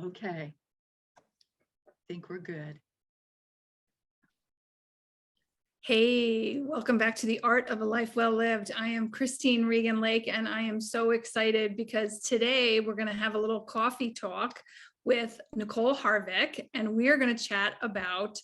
Okay. I think we're good. Hey, welcome back to the Art of a Life Well Lived. I am Christine Regan Lake, and I am so excited because today we're going to have a little coffee talk with Nicole Harvick, and we are going to chat about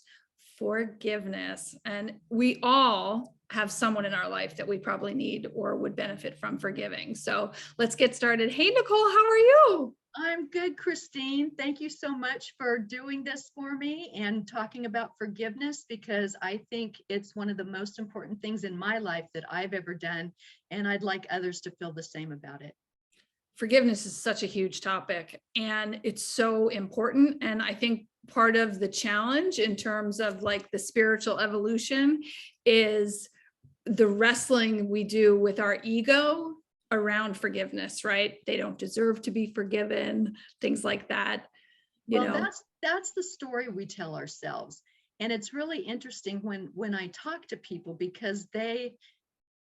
forgiveness. And we all have someone in our life that we probably need or would benefit from forgiving. So let's get started. Hey, Nicole, how are you? I'm good, Christine. Thank you so much for doing this for me and talking about forgiveness, because I think it's one of the most important things in my life that I've ever done, and I'd like others to feel the same about it. Forgiveness is such a huge topic, and it's so important. And I think part of the challenge in terms of like the spiritual evolution is the wrestling we do with our ego around forgiveness, right? They don't deserve to be forgiven, things like that. Well, that's the story we tell ourselves. And it's really interesting when I talk to people, because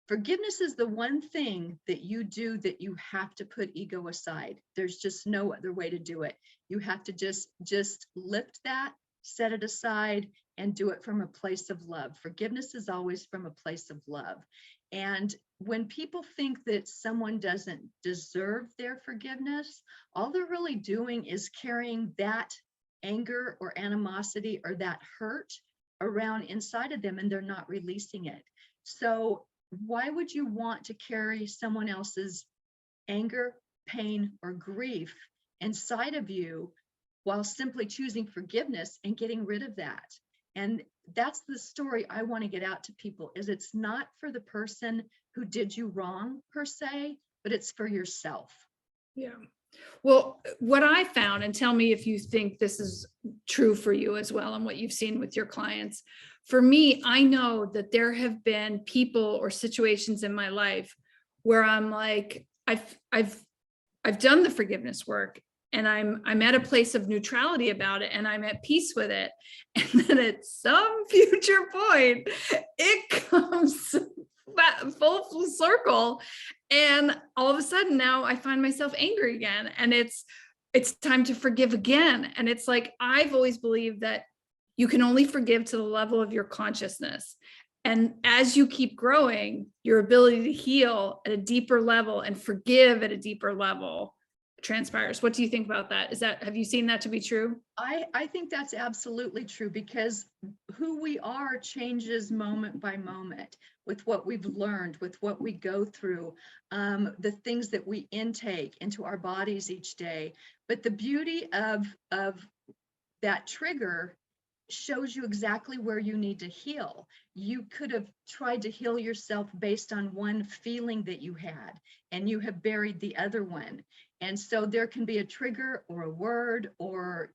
forgiveness is the one thing that you do that you have to put ego aside. There's just no other way to do it. You have to just lift that, set it aside, and do it from a place of love. Forgiveness is always from a place of love. And when people think that someone doesn't deserve their forgiveness, all they're really doing is carrying that anger or animosity or that hurt around inside of them, and they're not releasing it. So why would you want to carry someone else's anger, pain, or grief inside of you while simply choosing forgiveness and getting rid of that? And that's the story I want to get out to people, is it's not for the person who did you wrong per se, but it's for yourself. Yeah. Well, what I found, and tell me if you think this is true for you as well and what you've seen with your clients. For me, I know that there have been people or situations in my life where I'm like, I've done the forgiveness work, and I'm at a place of neutrality about it, and I'm at peace with it. And then at some future point, it comes back full circle. And all of a sudden now I find myself angry again, and it's time to forgive again. And it's like, I've always believed that you can only forgive to the level of your consciousness. And as you keep growing, your ability to heal at a deeper level and forgive at a deeper level transpires. What do you think about that? Have you seen that to be true? I think that's absolutely true, because who we are changes moment by moment with what we've learned, with what we go through, the things that we intake into our bodies each day. But the beauty of that trigger shows you exactly where you need to heal. You could have tried to heal yourself based on one feeling that you had, and you have buried the other one. And so there can be a trigger or a word, or,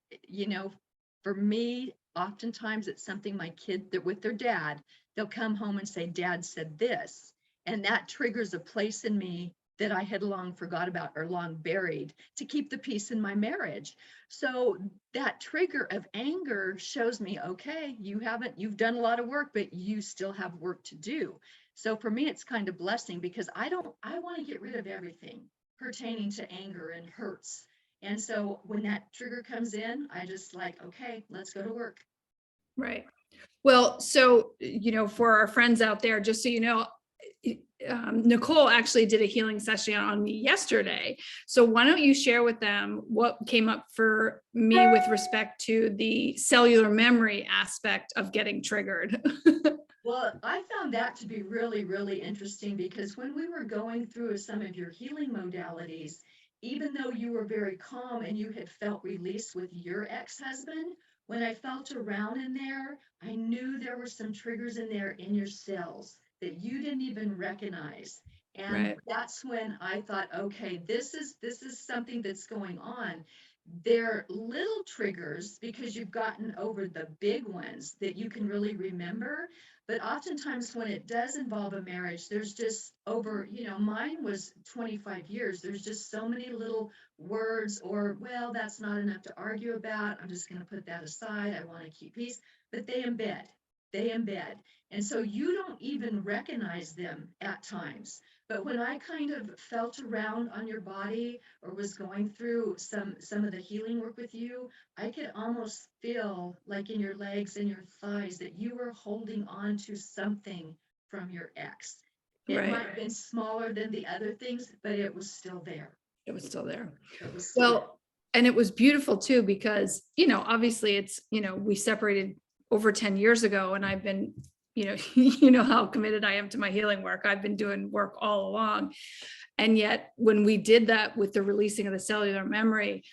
for me, oftentimes it's something my kid, that with their dad, they'll come home and say, Dad said this. And that triggers a place in me that I had long forgot about or long buried to keep the peace in my marriage. So that trigger of anger shows me, okay, you've done a lot of work, but you still have work to do. So for me, it's kind of blessing, because I want to get rid of everything pertaining to anger and hurts. And so when that trigger comes in, I just like, okay, let's go to work. Right. Well, so, for our friends out there, just so you know, Nicole actually did a healing session on me yesterday. So why don't you share with them what came up for me with respect to the cellular memory aspect of getting triggered? Well, I found that to be really, really interesting, because when we were going through some of your healing modalities, even though you were very calm and you had felt release with your ex-husband, when I felt around in there, I knew there were some triggers in there in your cells that you didn't even recognize. And Right. that's when I thought, okay, this is something that's going on. They're little triggers because you've gotten over the big ones that you can really remember. But oftentimes when it does involve a marriage, there's just over, mine was 25 years. There's just so many little words, or, well, that's not enough to argue about. I'm just going to put that aside. I want to keep peace. But they embed. And so you don't even recognize them at times. But when I kind of felt around on your body or was going through some of the healing work with you, I could almost feel like in your legs and your thighs that you were holding on to something from your ex. It Right. might have been smaller than the other things, but it was still there. It was still there. It was still there. Well, and it was beautiful too, because, you know, obviously it's, you know, we separated over 10 years ago, and I've been, you know, you know how committed I am to my healing work. I've been doing work all along. And yet when we did that with the releasing of the cellular memory,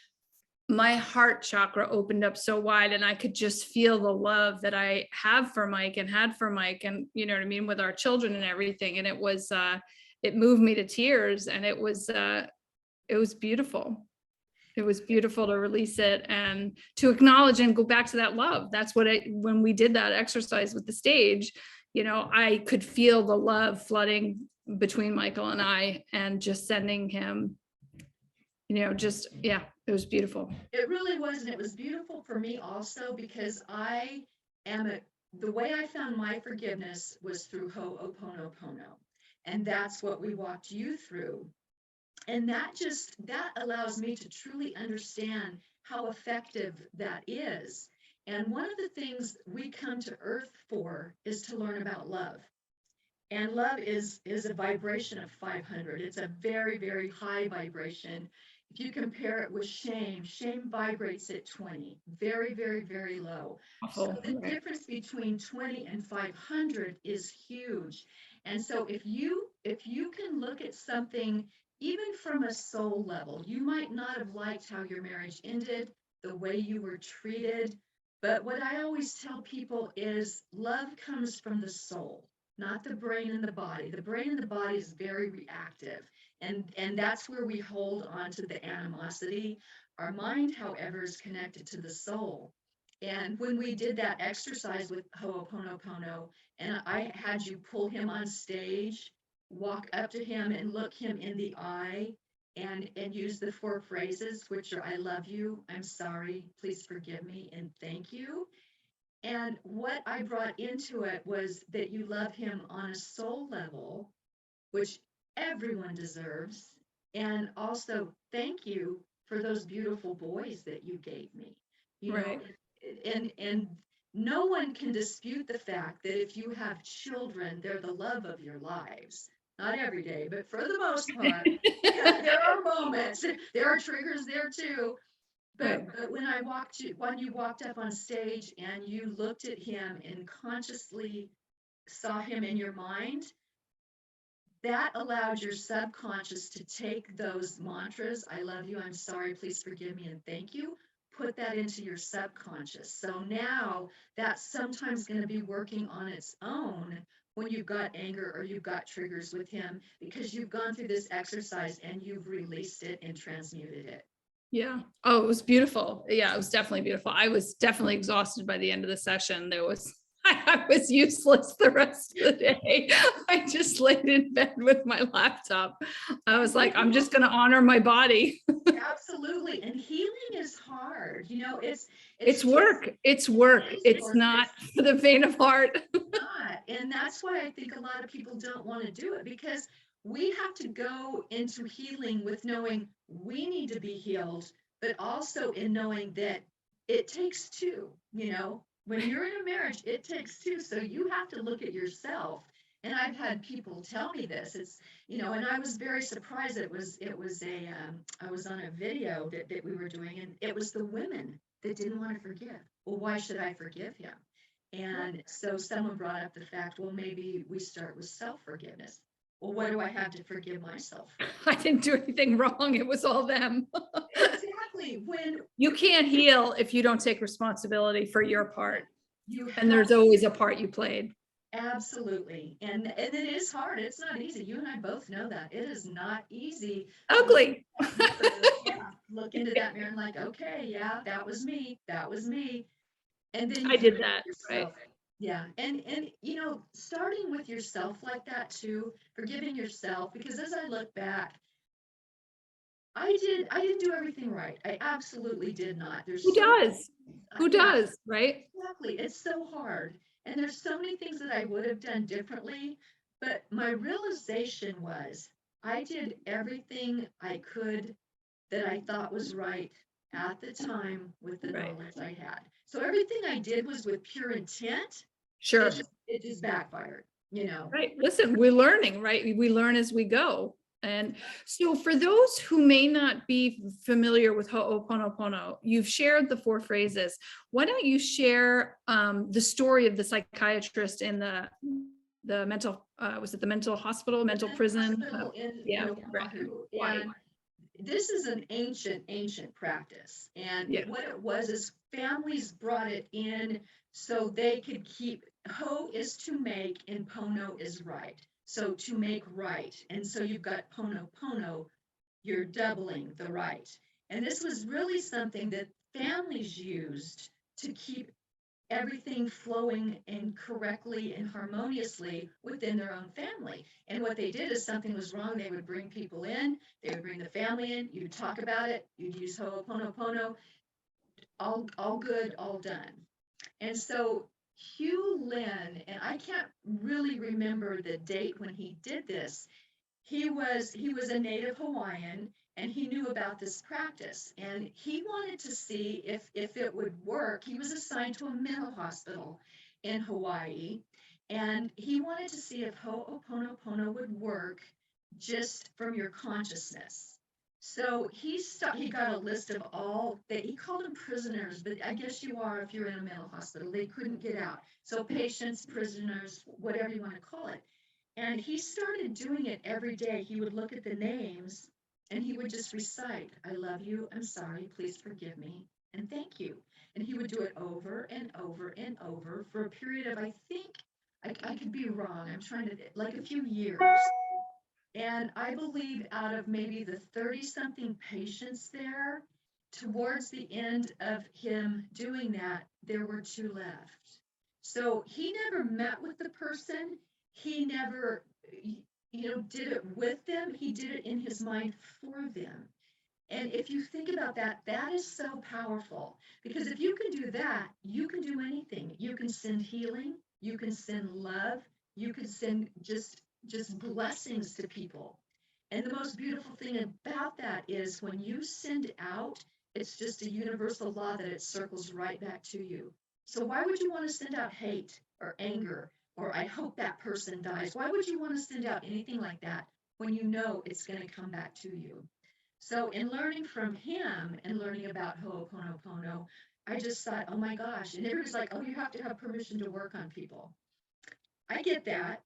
my heart chakra opened up so wide, and I could just feel the love that I have for Mike and had for Mike, and you know what I mean, with our children and everything. And it was, it moved me to tears, and it was beautiful. It was beautiful to release it and to acknowledge and go back to that love. That's what when we did that exercise with the stage, you know, I could feel the love flooding between Michael and I, and just sending him, you know, just, yeah, it was beautiful. It really was, and it was beautiful for me also because I am the way I found my forgiveness was through Ho'oponopono, and that's what we walked you through. And that allows me to truly understand how effective that is. And one of the things we come to earth for is to learn about love. And love is a vibration of 500. It's a very, very high vibration. If you compare it with shame, shame vibrates at 20, very, very, very low. So the difference between 20 and 500 is huge. And so if you can look at something even from a soul level, you might not have liked how your marriage ended, the way you were treated. But what I always tell people is love comes from the soul, not the brain and the body. The brain and the body is very reactive. And that's where we hold on to the animosity. Our mind, however, is connected to the soul. And when we did that exercise with Ho'oponopono, and I had you pull him on stage, walk up to him and look him in the eye, and use the 4 phrases, which are I love you, I'm sorry, please forgive me, and thank you. And what I brought into it was that you love him on a soul level, which everyone deserves. And also, thank you for those beautiful boys that you gave me. You know, and no one can dispute the fact that if you have children, they're the love of your lives. Not every day, but for the most part, there are moments, there are triggers there too. But when you walked up on stage and you looked at him and consciously saw him in your mind, that allowed your subconscious to take those mantras, I love you, I'm sorry, please forgive me, and thank you, put that into your subconscious. So now that's sometimes going to be working on its own when you've got anger or you've got triggers with him, because you've gone through this exercise and you've released it and transmuted it. Yeah. Oh, it was beautiful. Yeah, it was definitely beautiful. I was definitely exhausted by the end of the session. I was useless the rest of the day. I just laid in bed with my laptop. I was like, I'm just going to honor my body. Absolutely. And healing is hard. You know, it's work. It's work. It's not for the faint of heart. And that's why I think a lot of people don't want to do it, because we have to go into healing with knowing we need to be healed, but also in knowing that it takes 2, you know, when you're in a marriage, it takes 2. So you have to look at yourself. And I've had people tell me this. It's, you know, and I was very surprised. I was on a video that we were doing, and it was the women that didn't want to forgive. Well, why should I forgive him? And so someone brought up the fact, well, maybe we start with self-forgiveness. Well, what do I have to forgive myself for? I didn't do anything wrong. It was all them. Exactly. When you can't heal if you don't take responsibility for your part. And there's always a part you played. Absolutely. And it is hard. It's not easy. You and I both know that. It is not easy. Ugly. Look into that mirror and like, okay, yeah, that was me. That was me. And then I did that. Right. Yeah. And you know, starting with yourself like that too, forgiving yourself, because as I look back, I didn't do everything right. I absolutely did not. Who does, right? Exactly. It's so hard. And there's so many things that I would have done differently, But my realization was I did everything I could that I thought was right at the time with the Right. knowledge I had. So everything I did was with pure intent. Sure. It just backfired, you know. Right. Listen, we're learning, right? We learn as we go. And so for those who may not be familiar with Ho'oponopono, you've shared the 4 phrases. Why don't you share the story of the psychiatrist in the mental, was it the mental hospital, mental prison? Hospital in Yeah, right. Oahu. Hawaii. And this is an ancient practice. And Yeah. what it was is families brought it in so they could keep, ho is to make and pono is right. So to make right. And so you've got pono pono, you're doubling the right. And this was really something that families used to keep everything flowing and correctly and harmoniously within their own family. And what they did is something was wrong, they would bring people in, they would bring the family in, you'd talk about it, you'd use Ho'oponopono, all good, all done. And so Hugh Lynn, and I can't really remember the date when he did this, he was a native Hawaiian and he knew about this practice and he wanted to see if it would work. He was assigned to a mental hospital in Hawaii and he wanted to see if Ho'oponopono would work just from your consciousness. So he got a list of all that he called them prisoners, but I guess you are if you're in a mental hospital. They couldn't get out. So patients, prisoners, whatever you want to call it. And he started doing it every day. He would look at the names and he would just recite, I love you, I'm sorry, please forgive me, and thank you. And he would do it over and over and over for a period of, I think, I could be wrong, I'm trying to, like a few years. And I believe out of maybe the 30 something patients there, towards the end of him doing that, there were 2 left. So he never met with the person. He never, did it with them. He did it in his mind for them. And if you think about that, that is so powerful because if you can do that, you can do anything. You can send healing, you can send love, you can send just blessings to people. And the most beautiful thing about that is when you send out, it's just a universal law that it circles right back to you. So why would you want to send out hate or anger or I hope that person dies? Why would you want to send out anything like that when you know it's going to come back to you? So in learning from him and learning about Ho'oponopono, I just thought, oh my gosh. And everybody's like, oh, you have to have permission to work on people. I get that.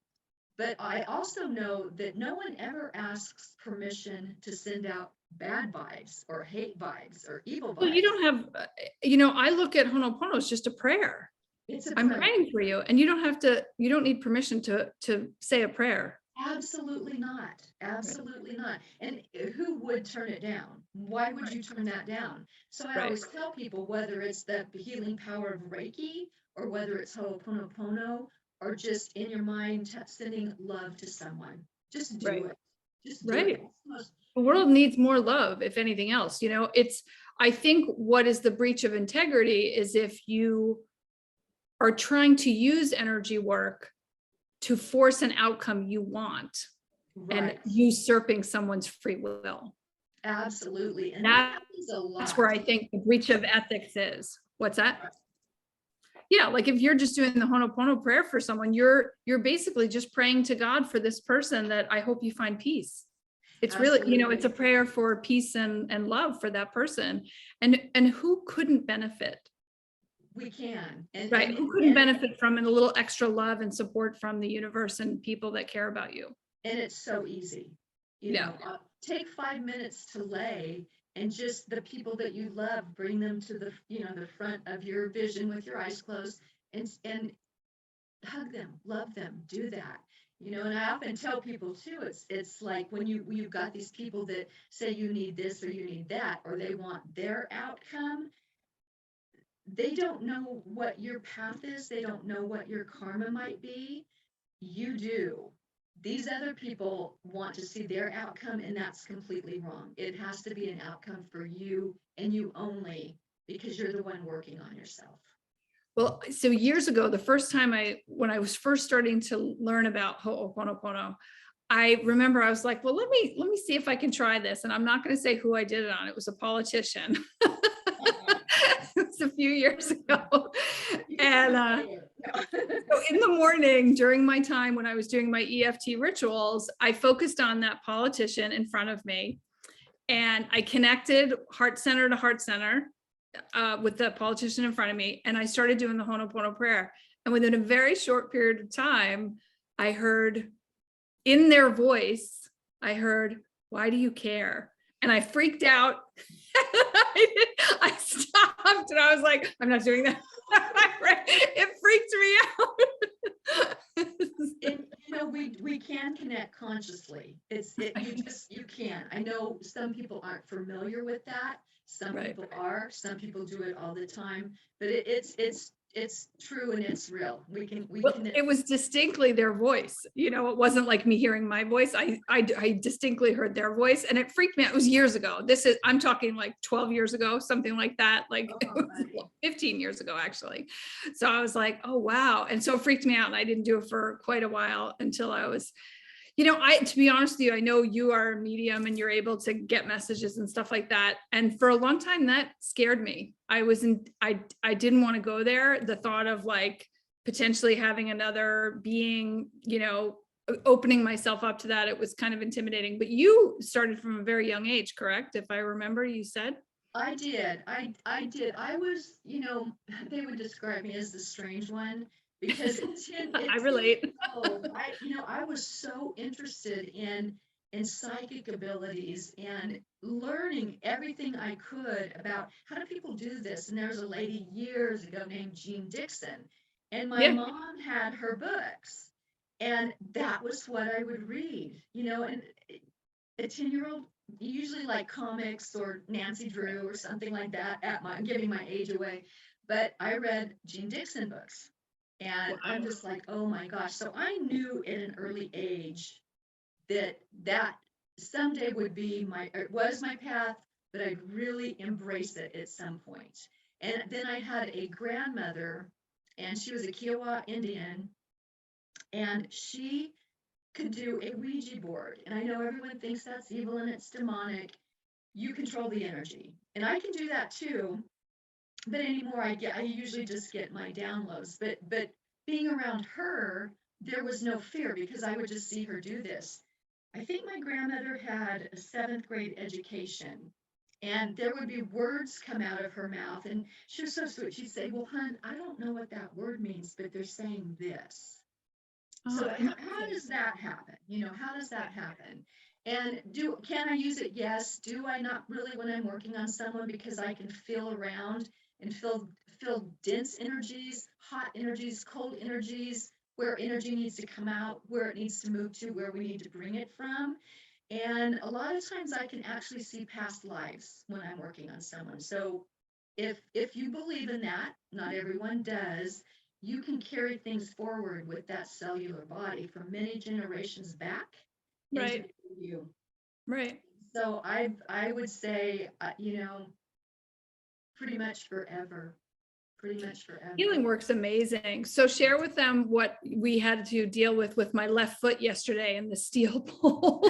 But I also know that no one ever asks permission to send out bad vibes or hate vibes or evil Well, you vibes. don't have, I look at Ho'oponopono as just a prayer. It's a I'm prayer. praying for you and you don't need permission to say a prayer. Absolutely not. Absolutely not. And who would turn it down? Why would you turn that down? So I Right. always tell people whether it's the healing power of Reiki or whether it's Ho'oponopono or just in your mind sending love to someone. Just do Right. it. Just do Right. it. The world needs more love, if anything else. I think what is the breach of integrity is if you are trying to use energy work to force an outcome you want and Right. usurping someone's free will. Absolutely. And that happens a lot. That's where I think the breach of ethics is. What's that? Yeah, like if you're just doing the Ho'oponopono prayer for someone, you're basically just praying to God for this person that I hope you find peace. It's really, Absolutely. it's a prayer for peace and love for that person. And who couldn't benefit? We can. Right. And, Who couldn't benefit from a little extra love and support from the universe and people that care about you? and it's so easy. Yeah. Take 5 minutes to lay and just the people that you love, bring them to the front of your vision with your eyes closed and hug them, love them, do that. And I often tell people too, it's like when you've got these people that say you need this or you need that, or they want their outcome, they don't know what your path is, they don't know what your karma might be. You do. These other people want to see their outcome, and that's completely wrong. It has to be an outcome for you and you only because you're the one working on yourself. Well, so years ago, the first time when I was first starting to learn about Ho'oponopono, I remember I was like, well, let me see if I can try this. And I'm not going to say who I did it on. It was a politician. It was a few years ago. And so in the morning during my time when I was doing my EFT rituals, I focused on that politician in front of me. And I connected heart center to heart center with the politician in front of me. And I started doing the Ho'oponopono prayer. And within a very short period of time, I heard in their voice, I heard, "Why do you care?" And I freaked out. I stopped and I was like, I'm not doing that. It freaked me out. We can connect consciously. You can. I know some people aren't familiar with that. Some Right. people are. Some people do it all the time. But it's true and it's real. We Well, can. it was distinctly their voice. It wasn't like me hearing my voice. I distinctly heard their voice, and it freaked me out. It was years ago. I'm talking like 12 years ago, something like that. Like it was 15 years ago, actually. So I was like, oh, wow. And so it freaked me out, and I didn't do it for quite a while until I was, to be honest with you, I know you are a medium and you're able to get messages and stuff like that. And for a long time, that scared me. I didn't want to go there. The thought of like potentially having another being, opening myself up to that, it was kind of intimidating. But you started from a very young age, correct? If I remember, you said. I did. I did. I was, they would describe me as the strange one because I relate. I was so interested in psychic abilities and learning everything I could about how do people do this. And there was a lady years ago named Jean Dixon, and my mom had her books, and that was what I would read, and a 10-year-old usually like comics or Nancy Drew or something like that. I'm giving my age away, but I read Jean Dixon books. And I'm just like, oh my gosh. So I knew at an early age that someday it was my path, but I'd really embrace it at some point. And then I had a grandmother, and she was a Kiowa Indian, and she could do a Ouija board. And I know everyone thinks that's evil and it's demonic. You control the energy. And I can do that too. But anymore, I usually just get my downloads. But being around her, there was no fear because I would just see her do this. I think my grandmother had a 7th grade education, and there would be words come out of her mouth, and she was so sweet. She'd say, "Well, hon, I don't know what that word means, but they're saying this." So how does that happen? How does that happen? And can I use it? Yes. Do I not really when I'm working on someone because I can feel around and feel dense energies, hot energies, cold energies, where energy needs to come out, where it needs to move to, where we need to bring it from. And a lot of times I can actually see past lives when I'm working on someone. So if you believe in that, not everyone does, you can carry things forward with that cellular body from many generations back into you. Right. So I would say, pretty much forever. Healing work's amazing. So share with them what we had to deal with my left foot yesterday in the steel pole.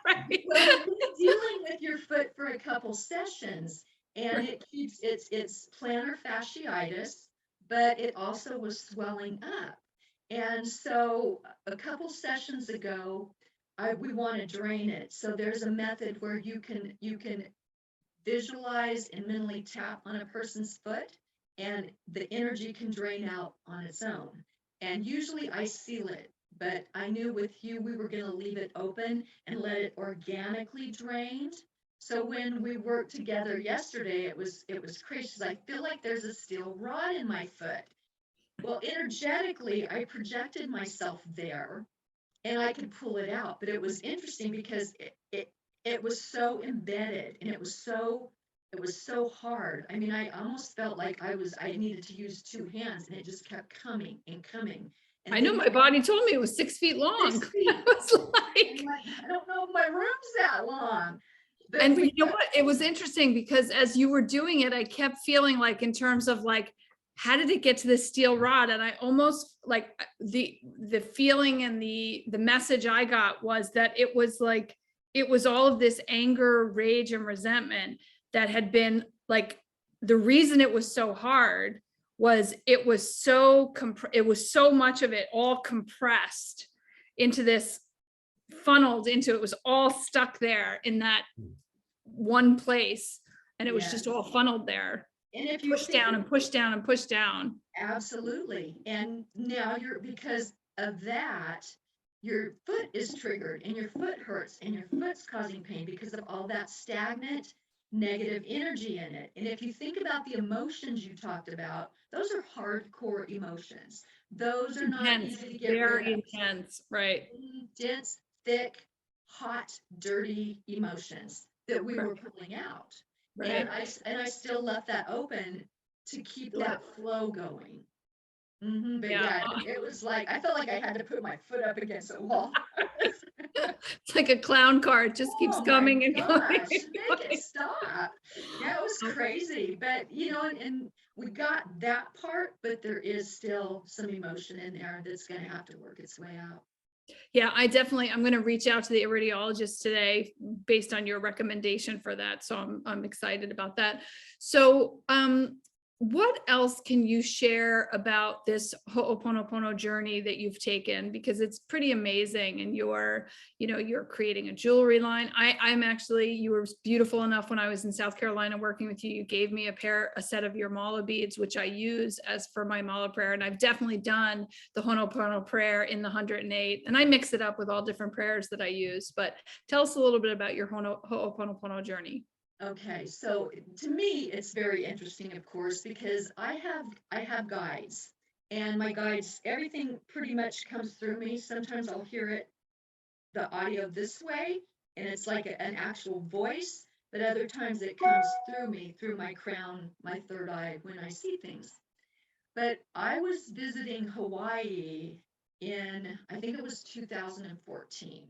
Right. Well, you've been dealing with your foot for a couple sessions, and it keeps it's plantar fasciitis, but it also was swelling up. And so a couple sessions ago, we want to drain it. So there's a method where you can visualize and mentally tap on a person's foot, and the energy can drain out on its own. And usually I seal it, but I knew with you we were going to leave it open and let it organically drain. So when we worked together yesterday, it was crazy. I feel like there's a steel rod in my foot. Well, energetically, I projected myself there, and I could pull it out. But it was interesting because it was so embedded, and it was so hard. I mean, I almost felt like I needed to use 2 hands, and it just kept coming and coming. And I know my body told me it was 6 feet long. 6 feet. I was like, I don't know if my room's that long. But and you know what? It was interesting because as you were doing it, I kept feeling like in terms of like how did it get to the steel rod? And I almost like the feeling and the message I got was that it was like, it was all of this anger, rage, and resentment that had been like, the reason it was so hard was it was so it was so much of it all compressed into this, funneled into, it was all stuck there in that one place, and it was just all Yes. funneled there, And if you pushed think down and pushed down and pushed down. absolutely, and now you're, because of that, your foot is triggered and your foot hurts and your foot's causing pain because of all that stagnant negative energy in it. And if you think about the emotions you talked about, those are hardcore emotions. Those are not Intense, easy to get rid very of. intense, right? Dense, thick, hot, dirty emotions that we were Right, pulling out. right. And I still left that open to keep that flow going. But Yeah, yeah, it was like, I felt like I had to put my foot up against a wall. it's like a clown car, it just keeps Oh my coming and coming gosh, and make it coming. stop. Yeah, it was crazy, but and we got that part, but there is still some emotion in there that's gonna have to work its way out. Yeah, I'm going to reach out to the radiologist today based on your recommendation for that. So I'm excited about that. So, what else can you share about this Ho'oponopono journey that you've taken? Because it's pretty amazing, and you're creating a jewelry line. I'm actually, you were beautiful enough when I was in South Carolina working with you. You gave me a set of your mala beads, which I use as for my mala prayer. And I've definitely done the Ho'oponopono prayer in the 108, and I mix it up with all different prayers that I use. But tell us a little bit about your Ho'oponopono journey. Okay, so to me, it's very interesting, of course, because I have guides, and my guides, everything pretty much comes through me. Sometimes I'll hear it, the audio this way, and it's like an actual voice, but other times it comes through me, through my crown, my third eye, when I see things. But I was visiting Hawaii in, I think it was 2014.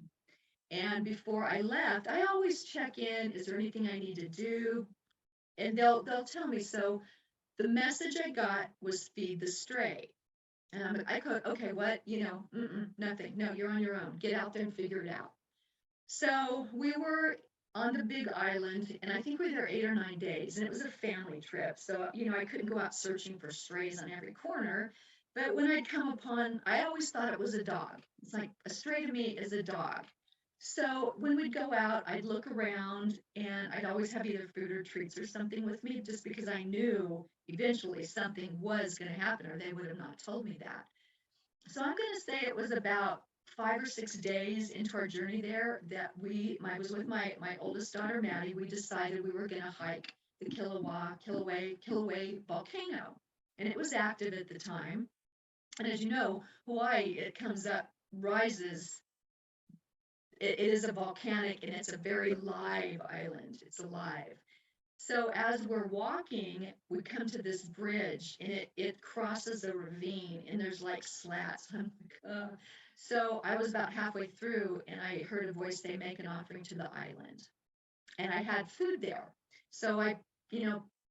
And before I left, I always check in, is there anything I need to do? And they'll tell me. So the message I got was feed the stray. And I go, okay, what? Nothing. No, you're on your own. Get out there and figure it out. So we were on the big island, and I think we were there 8 or 9 days, and it was a family trip. So, I couldn't go out searching for strays on every corner. But when I'd come upon, I always thought it was a dog. It's like a stray to me is a dog. So when we'd go out, I'd look around and I'd always have either food or treats or something with me just because I knew eventually something was going to happen or they would have not told me that. So I'm going to say it was about 5 or 6 days into our journey there that I was with my oldest daughter, Maddie. We decided we were going to hike the Kilauea volcano. And it was active at the time. And as you know, Hawaii, it comes up, rises. It is a volcanic and it's a very live island. It's alive. So as we're walking, we come to this bridge and it crosses a ravine and there's like slats. I'm like, So I was about halfway through and I heard a voice say, make an offering to the island. And I had food there. So I,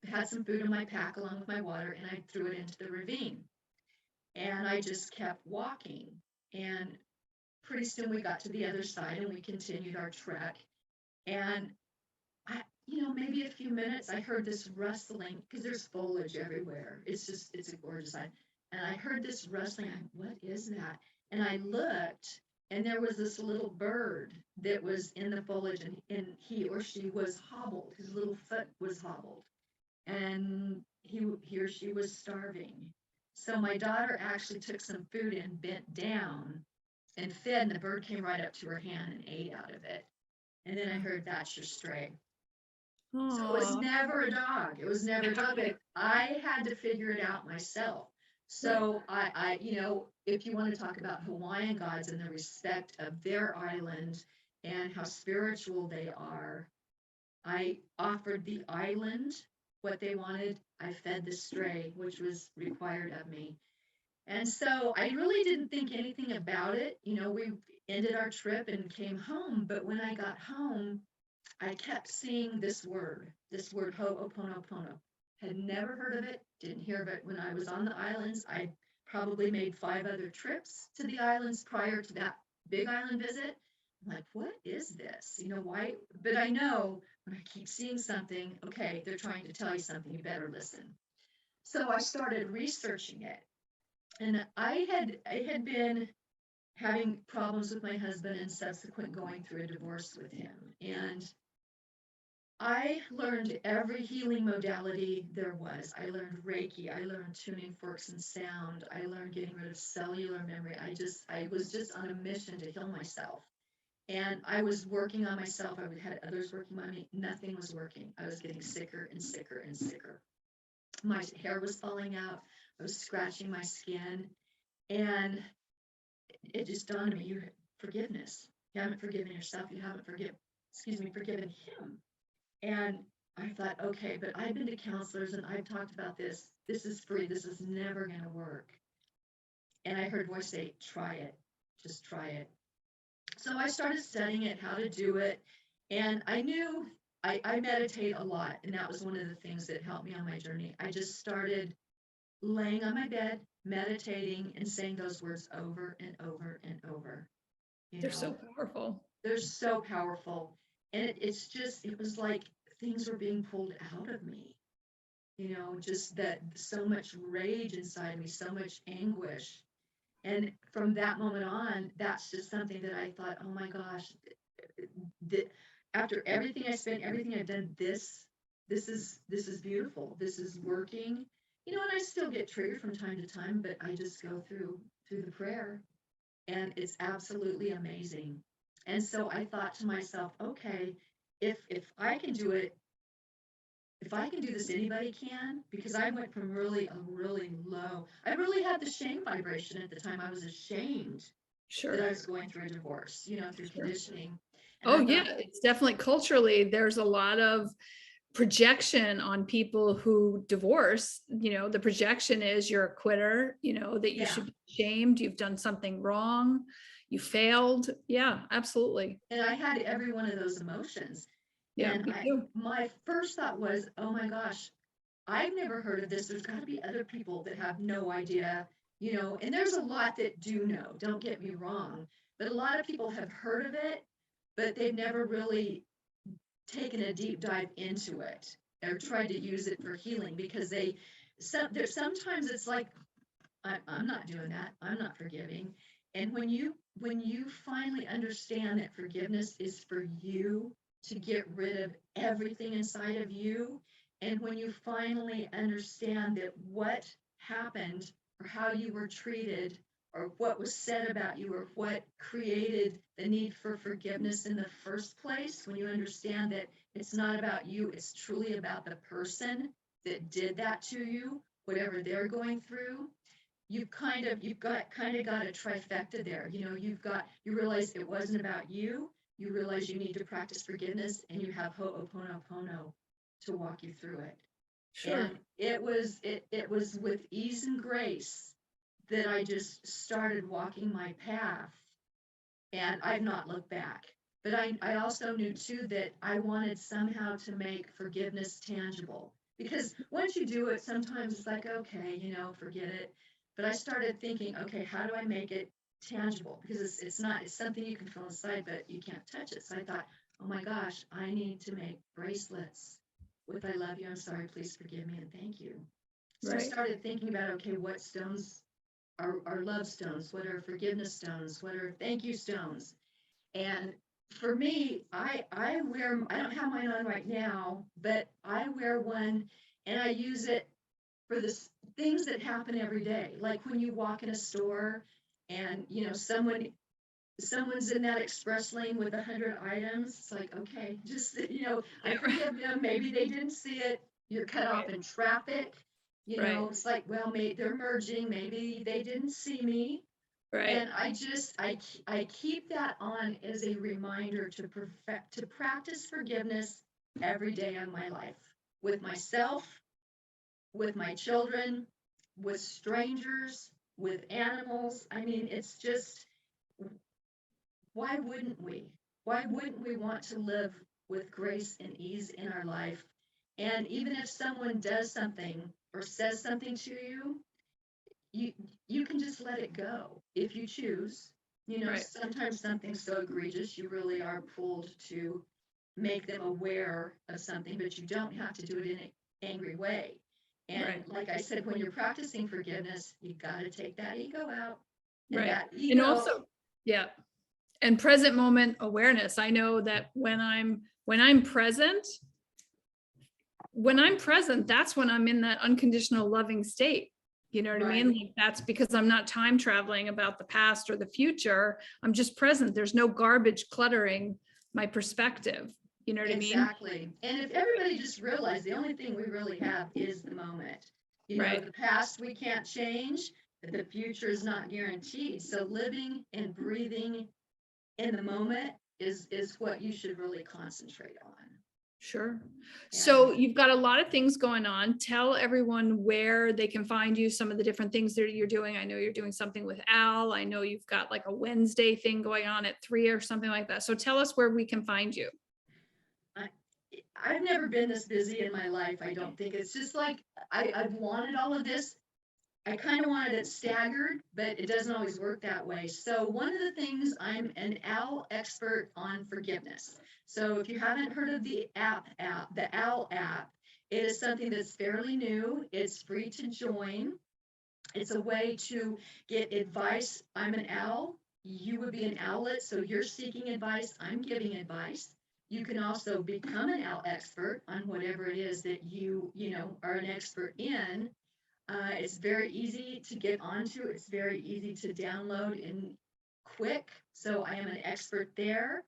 had some food in my pack along with my water and I threw it into the ravine. And I just kept walking. And pretty soon we got to the other side and we continued our trek. And maybe a few minutes, I heard this rustling because there's foliage everywhere. It's a gorgeous sight. And I heard this rustling. What is that? And I looked, and there was this little bird that was in the foliage, and he or she was hobbled. His little foot was hobbled, and he or she was starving. So my daughter actually took some food and bent down and fed, and the bird came right up to her hand and ate out of it. And then I heard, that's your stray. So it was Oh, never a dog. It was never a dog. But I had to figure it out myself. So if you want to talk about Hawaiian gods and the respect of their island and how spiritual they are, I offered the island what they wanted. I fed the stray, which was required of me. And so I really didn't think anything about it. We ended our trip and came home. But when I got home, I kept seeing this word Ho'oponopono. had never heard of it, didn't hear of it when I was on the islands. I probably made 5 other trips to the islands prior to that big island visit. I'm like, what is this? You know, why? But I know when I keep seeing something, okay, they're trying to tell you something, you better listen. So I started researching it. And I had been having problems with my husband and subsequent going through a divorce with him. And I learned every healing modality there was. I learned Reiki. I learned tuning forks and sound. I learned getting rid of cellular memory. I was just on a mission to heal myself. And I was working on myself. I had others working on me. Nothing was working. I was getting sicker and sicker and sicker. My hair was falling out. I was scratching my skin. And it just dawned on me, forgiveness. You haven't forgiven yourself. You haven't forgiven him. And I thought, okay, but I've been to counselors and I've talked about this. This is free. This is never going to work. And I heard voice say, try it. Just try it. So I started studying it, how to do it. And I knew I meditate a lot. And that was one of the things that helped me on my journey. I just started laying on my bed, meditating and saying those words over and over and over. They're so powerful. They're so powerful. And it was like things were being pulled out of me. Just that so much rage inside me, so much anguish. And from that moment on, that's just something that I thought, oh my gosh, after everything I spent, everything I've done, this is beautiful. This is working. And I still get triggered from time to time, but I just go through the prayer and it's absolutely amazing. And so I thought to myself, okay, if I can do it, if I can do this, anybody can, because I went from really low. I really had the shame vibration at the time. I was ashamed that I was going through a divorce, through conditioning. And yeah, it's definitely culturally, there's a lot of projection on people who divorce. The projection is you're a quitter, that you should be ashamed, you've done something wrong, you failed. Yeah, absolutely. And I had every one of those emotions. Yeah, and me too. My first thought was, oh my gosh, I've never heard of this. There's got to be other people that have no idea, and there's a lot that do know, don't get me wrong, but a lot of people have heard of it, but they've never really taken a deep dive into it or tried to use it for healing, because sometimes it's like, I'm not doing that. I'm not forgiving. And when you finally understand that forgiveness is for you to get rid of everything inside of you, and when you finally understand that what happened or how you were treated or what was said about you or what created the need for forgiveness in the first place, when you understand that it's not about you, it's truly about the person that did that to you, whatever they're going through, you've got a trifecta there. You realize it wasn't about you. You realize you need to practice forgiveness, and you have Ho'oponopono to walk you through it. Sure. And it was with ease and grace that I just started walking my path, and I've not looked back. But I also knew too that I wanted somehow to make forgiveness tangible, because once you do it, sometimes it's like, okay, forget it. But I started thinking, okay, how do I make it tangible? Because it's something you can feel inside, but you can't touch it. So I thought, oh my gosh, I need to make bracelets with I love you, I'm sorry, please forgive me, and thank you. So I started thinking about, okay, what stones are love stones? What are forgiveness stones? What are thank you stones? And for me, I don't have mine on right now, but I wear one and I use it for the things that happen every day. Like when you walk in a store and, someone's in that express lane with 100 items. It's like, okay, just, I forgive them. Maybe they didn't see it. You're cut off in traffic. It's like, well, maybe they're merging. Maybe they didn't see me. And I keep that on as a reminder to practice forgiveness every day of my life, with myself, with my children, with strangers, with animals. I mean, it's just, why wouldn't we? Why wouldn't we want to live with grace and ease in our life And even if someone does something or says something to you, you you can just let it go if you choose. You know, Right. sometimes something's so egregious, you really are pulled to make them aware of something, but you don't have to do it in an angry way. And Right. like I said, when you're practicing forgiveness, you got to take that ego out. And Right. that And ego, also, yeah. And present moment awareness. I know that when I'm present, that's when I'm in that unconditional loving state. You know what I mean? right, Like that's because I'm not time traveling about the past or the future. I'm just present. There's no garbage cluttering my perspective. You know what I mean? exactly. And if everybody just realized the only thing we really have is the moment. You know, Right. the past we can't change, but the future is not guaranteed. So living and breathing in the moment is what you should really concentrate on. Sure. And So you've got a lot of things going on. Tell everyone where they can find you, some of the different things that you're doing. I know you're doing something with Al. I know you've got like a Wednesday thing going on at 3 or something like that. So tell us where we can find you. I, I've never been this busy in my life. I don't think it's just like I've wanted all of this. I kind of wanted it staggered, but it doesn't always work that way. So one of the things, I'm an OWL expert on forgiveness. So if you haven't heard of the the OWL app, it is something that's fairly new. It's free to join. It's a way to get advice. I'm an owl. You would be an owlet. So you're seeking advice. I'm giving advice. You can also become an owl expert on whatever it is that you know, are an expert in. It's very easy to get onto. It's very easy to download and quick. So I am an expert there.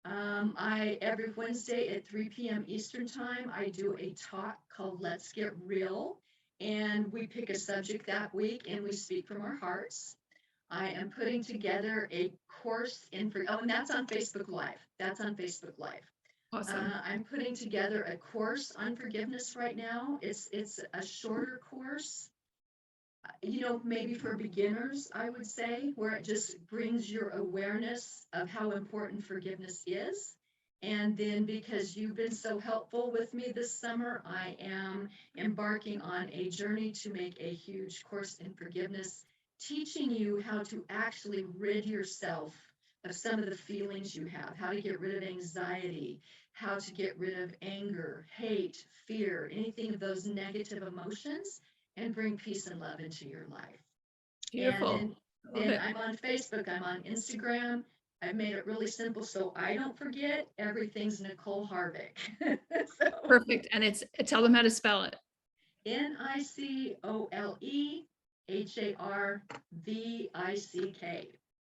I every Wednesday at 3 p.m. Eastern time, I do a talk called Let's Get Real, and we pick a subject that week and we speak from our hearts. I am putting together a course and that's on Facebook Live. That's on Facebook Live. Awesome. I'm putting together a course on forgiveness right now. It's a shorter course, you know, maybe for beginners, I would say, where it just brings your awareness of how important forgiveness is. And then because you've been so helpful with me this summer, I am embarking on a journey to make a huge course in forgiveness, teaching you how to actually rid yourself of some of the feelings you have, how to get rid of anxiety, how to get rid of anger, hate, fear, anything of those negative emotions, and bring peace and love into your life. And Beautiful. I love then it. I'm on Facebook, I'm on Instagram. I've made it really simple so I don't forget. Everything's Nicole Harvick. So Perfect. And tell them how to spell it. Nicoleharvick.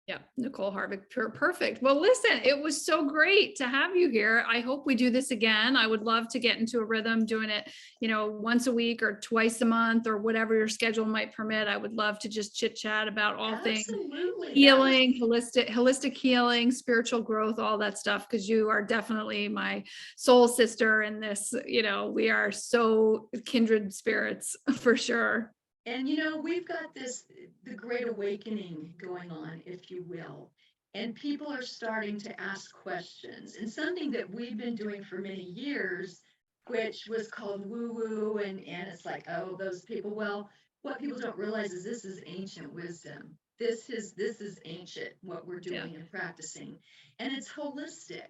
Yeah, Nicole Harvick. Perfect. Well, listen, it was so great to have you here. I hope we do this again. I would love to get into a rhythm doing it, once a week or twice a month or whatever your schedule might permit. I would love to just chit chat about all things Absolutely. healing, holistic healing, spiritual growth, all that stuff, because you are definitely my soul sister in this. We are so kindred spirits for sure. And we've got the great awakening going on, if you will. And people are starting to ask questions. And something that we've been doing for many years, which was called woo woo, and it's like, oh, those people. Well, what people don't realize is this is ancient wisdom. This is ancient, what we're Yeah. doing and practicing. And it's holistic,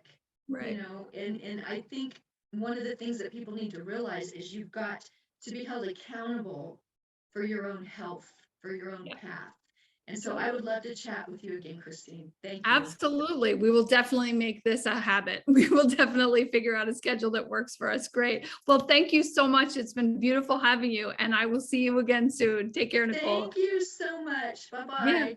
Right. and I think one of the things that people need to realize is you've got to be held accountable for your own health, for your own Yeah. path. And so I would love to chat with you again, Christine. Thank you. Absolutely. We will definitely make this a habit. We will definitely figure out a schedule that works for us. Great. Well, thank you so much. It's been beautiful having you, and I will see you again soon. Take care, Nicole. Thank you so much. Yeah. Bye-bye.